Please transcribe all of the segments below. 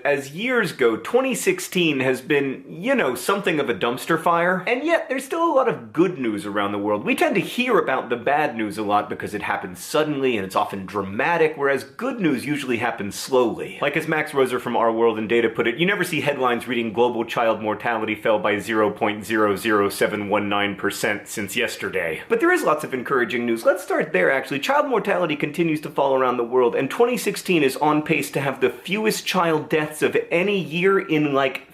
As years go, 2016 has been, something of a dumpster fire, and yet there's still a lot of good news around the world. We tend to hear about the bad news a lot because it happens suddenly and it's often dramatic, whereas good news usually happens slowly. Like as Max Roser from Our World in Data put it, you never see headlines reading global child mortality fell by 0.00719% since yesterday. But there is lots of encouraging news. Let's start there, actually. Child mortality continues to fall around the world, and 2016 is on pace to have the fewest child deaths of any year in,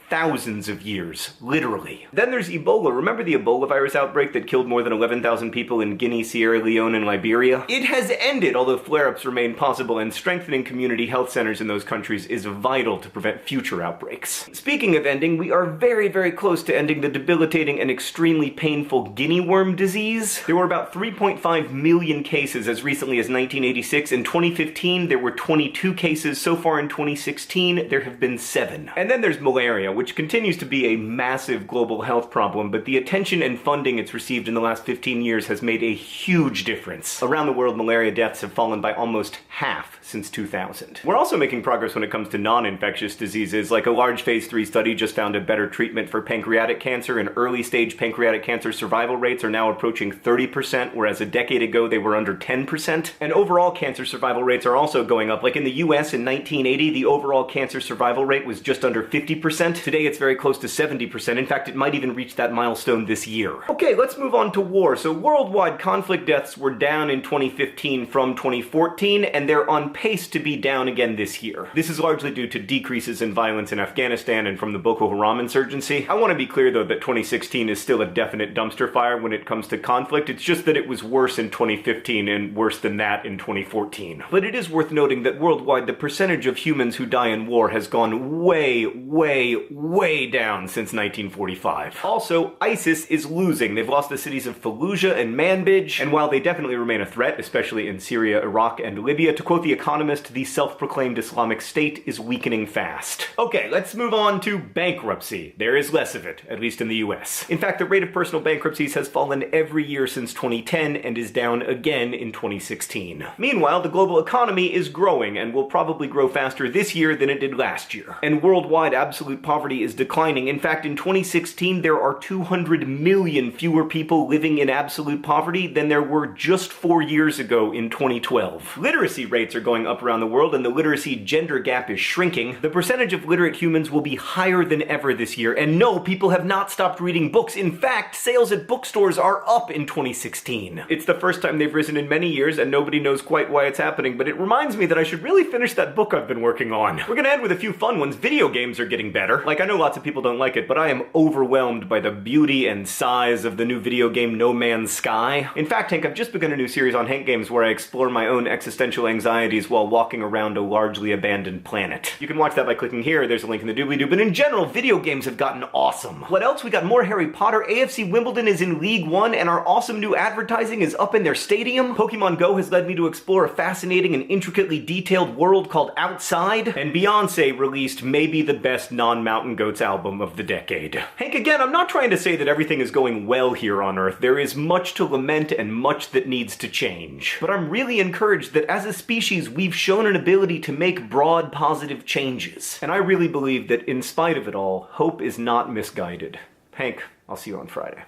thousands of years. Literally. Then there's Ebola. Remember the Ebola virus outbreak that killed more than 11,000 people in Guinea, Sierra Leone, and Liberia? It has ended, although flare-ups remain possible, and strengthening community health centers in those countries is vital to prevent future outbreaks. Speaking of ending, we are very, very close to ending the debilitating and extremely painful guinea worm disease. There were about 3.5 million cases as recently as 1986. In 2015, there were 22 cases. So far in 2016, there have been 7. And then there's malaria, which continues to be a massive global health problem, but the attention and funding it's received in the last 15 years has made a huge difference. Around the world, malaria deaths have fallen by almost half since 2000. We're also making progress when it comes to non-infectious diseases, like a large phase 3 study just found a better treatment for pancreatic cancer, and early-stage pancreatic cancer survival rates are now approaching 30%, whereas a decade ago they were under 10%. And overall cancer survival rates are also going up. Like in the US in 1980, the overall cancer survival rate was just under 50%. Today it's very close to 70%. In fact, it might even reach that milestone this year. Okay, let's move on to war. So worldwide conflict deaths were down in 2015 from 2014, and they're on pace to be down again this year. This is largely due to decreases in violence in Afghanistan and from the Boko Haram insurgency. I want to be clear though that 2016 is still a definite dumpster fire when it comes to conflict. It's just that it was worse in 2015 and worse than that in 2014. But it is worth noting that worldwide the percentage of humans who die in war has gone way down since 1945. Also, ISIS is losing. They've lost the cities of Fallujah and Manbij, and while they definitely remain a threat, especially in Syria, Iraq, and Libya, to quote The Economist, the self-proclaimed Islamic State is weakening fast. Okay, let's move on to bankruptcy. There is less of it, at least in the US. In fact, the rate of personal bankruptcies has fallen every year since 2010 and is down again in 2016. Meanwhile, the global economy is growing and will probably grow faster this year than it did last year. And worldwide absolute poverty is declining. In fact, in 2016, there are 200 million fewer people living in absolute poverty than there were just 4 years ago in 2012. Literacy rates are going up around the world, and the literacy gender gap is shrinking. The percentage of literate humans will be higher than ever this year, and no, people have not stopped reading books. In fact, sales at bookstores are up in 2016. It's the first time they've risen in many years, and nobody knows quite why it's happening, but it reminds me that I should really finish that book I've been working on. We're gonna end with a few fun ones. Video games are getting better. I know lots of people don't like it, but I am overwhelmed by the beauty and size of the new video game No Man's Sky. In fact, Hank, I've just begun a new series on Hank Games where I explore my own existential anxieties while walking around a largely abandoned planet. You can watch that by clicking here. There's a link in the doobly-doo. But in general, video games have gotten awesome. What else? We got more Harry Potter. AFC Wimbledon is in League One, and our awesome new advertising is up in their stadium. Pokemon Go has led me to explore a fascinating and intricately detailed world called Outside. And Beyoncé released maybe the best non-Mountain Goats album of the decade. Hank, again, I'm not trying to say that everything is going well here on Earth. There is much to lament and much that needs to change. But I'm really encouraged that as a species, we've shown an ability to make broad, positive changes. And I really believe that in spite of it all, hope is not misguided. Hank, I'll see you on Friday.